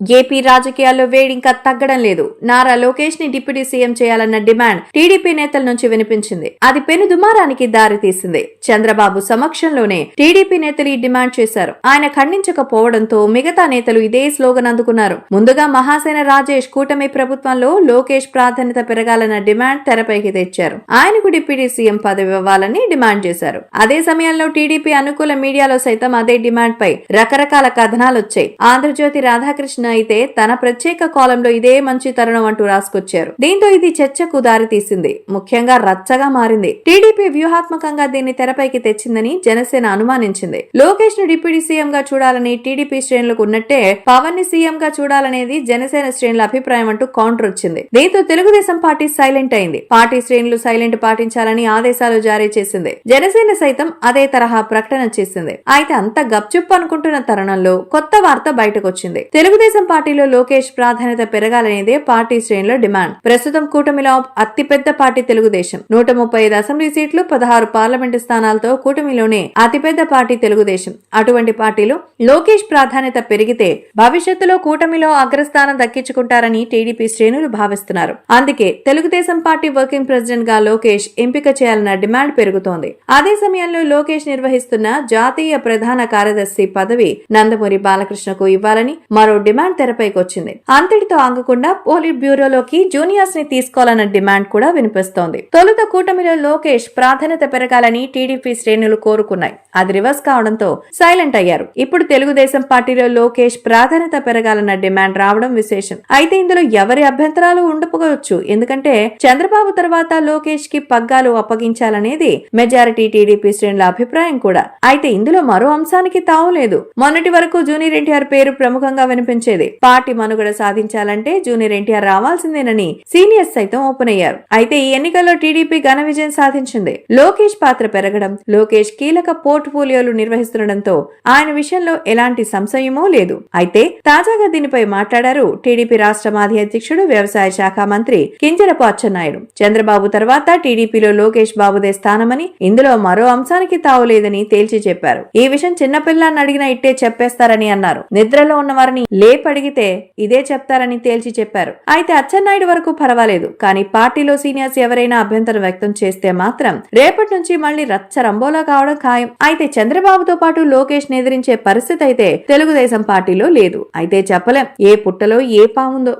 AP రాజకీయాల్లో వేడి ఇంకా తగ్గడం లేదు. నారా లోకేష్ ని డిప్యూటీ సీఎం చేయాలన్న డిమాండ్ టీడీపీ నేతల నుంచి వినిపించింది. అది పెను దుమారానికి దారితీసింది. చంద్రబాబు సమక్షంలోనే టీడీపీ నేతలు ఈ డిమాండ్ చేశారు. ఆయన ఖండించకపోవడంతో మిగతా నేతలు ఇదే స్లోగన్ అందుకున్నారు. ముందుగా మహాసేన రాజేష్ కూటమి ప్రభుత్వంలో లోకేష్ ప్రాధాన్యత పెరగాలన్న డిమాండ్ తెరపైకి తెచ్చారు. ఆయనకు డిప్యూటీ సీఎం పదవి ఇవ్వాలని డిమాండ్ చేశారు. అదే సమయంలో టీడీపీ అనుకూల మీడియాలో సైతం అదే డిమాండ్ పై రకరకాల కథనాలొచ్చాయి. ఆంధ్రజ్యోతి రాధాకృష్ణ అయితే తన ప్రత్యేక కాలంలో ఇదే మంచి తరుణం అంటూ రాసుకొచ్చారు. దీంతో ఇది చర్చకు దారితీసింది. ముఖ్యంగా రచ్చగా మారింది. టీడీపీ వ్యూహాత్మకంగా దీన్ని తెరపైకి తెచ్చిందని జనసేన అనుమానించింది. లోకేష్ ను డిప్యూటీ సీఎం గా చూడాలని టీడీపీ శ్రేణులకు ఉన్నట్టే పవన్ ని సీఎం గా చూడాలనేది జనసేన శ్రేణుల అభిప్రాయం అంటూ కౌంటర్ వచ్చింది. దీంతో తెలుగుదేశం పార్టీ సైలెంట్ అయింది. పార్టీ శ్రేణులు సైలెంట్ పాటించాలని ఆదేశాలు జారీ చేసింది. జనసేన సైతం అదే తరహా ప్రకటన చేసింది. అయితే అంత గప్చుప్ అనుకుంటున్న తరుణంలో కొత్త వార్త బయటకొచ్చింది. తెలుగుదేశం పార్టీలో లోకేష్ ప్రాధాన్యత పెరగాలనేదే పార్టీ శ్రేణుల డిమాండ్. ప్రస్తుతం కూటమిలో అతిపెద్ద పార్టీ తెలుగుదేశం. 135 అసెంబ్లీ సీట్లు, 16 పార్లమెంటు స్థానాలతో కూటమిలోనే అతిపెద్ద పార్టీ తెలుగుదేశం. అటువంటి పార్టీలో లోకేష్ ప్రాధాన్యత పెరిగితే భవిష్యత్తులో కూటమిలో అగ్రస్థానం దక్కించుకుంటారని టీడీపీ శ్రేణులు భావిస్తున్నారు. అందుకే తెలుగుదేశం పార్టీ వర్కింగ్ ప్రెసిడెంట్ గా లోకేష్ ఎంపిక చేయాలన్న డిమాండ్ పెరుగుతోంది. అదే సమయంలో లోకేష్ నిర్వహిస్తున్న జాతీయ ప్రధాన కార్యదర్శి పదవి నందమూరి బాలకృష్ణకు ఇవ్వాలని మరో డిమాండ్ తెరపైకి వచ్చింది. అంతటితో ఆగకుండా పోలిట్ బ్యూరోలోకి జూనియర్స్ ని తీసుకోవాలన్న డిమాండ్ కూడా వినిపిస్తోంది. తొలుత కూటమిలో లోకేష్ ప్రాధాన్యత పెరగాలని టీడీపీ శ్రేణులు కోరుకున్నాయి. అది రివర్స్ కావడంతో సైలెంట్ అయ్యారు. ఇప్పుడు తెలుగుదేశం పార్టీలో లోకేష్ ప్రాధాన్యత పెరగాలన్న డిమాండ్ రావడం విశేషం. అయితే ఇందులో ఎవరి అభ్యంతరాలు ఉండకపోవచ్చు. ఎందుకంటే చంద్రబాబు తర్వాత లోకేష్ కి పగ్గాలు అప్పగించాలనేది మెజారిటీ టీడీపీ శ్రేణుల అభిప్రాయం కూడా. అయితే ఇందులో మరో అంశానికి తావులేదు. మొన్నటి వరకు జూనియర్ ఎన్టీఆర్ పేరు ప్రముఖంగా వినిపించేది. పార్టీ మనుగడ సాధించాలంటే జూనియర్ ఎన్టీఆర్ రావాల్సిందేనని సీనియర్స్ సైతం ఓపెన్ అయ్యారు. అయితే ఈ ఎన్నికల్లో టీడీపీ ఘన విజయం సాధించింది. లోకేష్ పాత్ర పెరగడం, లోకేష్ కీలక పోర్ట్ఫోలియోలు నిర్వహిస్తుండటంతో ఆయన విషయంలో ఎలాంటి సంశయమూ లేదు. అయితే తాజాగా దీనిపై మాట్లాడారు టీడీపీ రాష్ట్ర మాజీ అధ్యక్షుడు, వ్యవసాయ శాఖ మంత్రి కింజరపు అచ్చెన్నాయుడు. చంద్రబాబు తర్వాత టీడీపీలో లోకేష్ బాబుదే స్థానమని, ఇందులో మరో అంశానికి తావులేదని తేల్చి చెప్పారు. ఈ విషయం చిన్నపిల్లాన్ని అడిగినా ఇట్టే చెప్పేస్తారని అన్నారు. నిద్రలో ఉన్న వారిని లేపడిగితే ఇదే చెప్తారని తేల్చి చెప్పారు. అయితే అచ్చెన్నాయుడు వరకు పర్వాలేదు, కానీ పార్టీలో సీనియర్స్ ఎవరైనా అభ్యంతరం వ్యక్తం చేస్తే మాత్రం రేపటి నుంచి మళ్లీ రచ్చ రంబోలా కావడం ఖాయం. అయితే చంద్రబాబుతో పాటు లోకేష్ ని ఎదిరించే పరిస్థితి అయితే తెలుగుదేశం పార్టీలో లేదు. అయితే చెప్పలేం ఏ పుట్టలో ఏ పాముందో.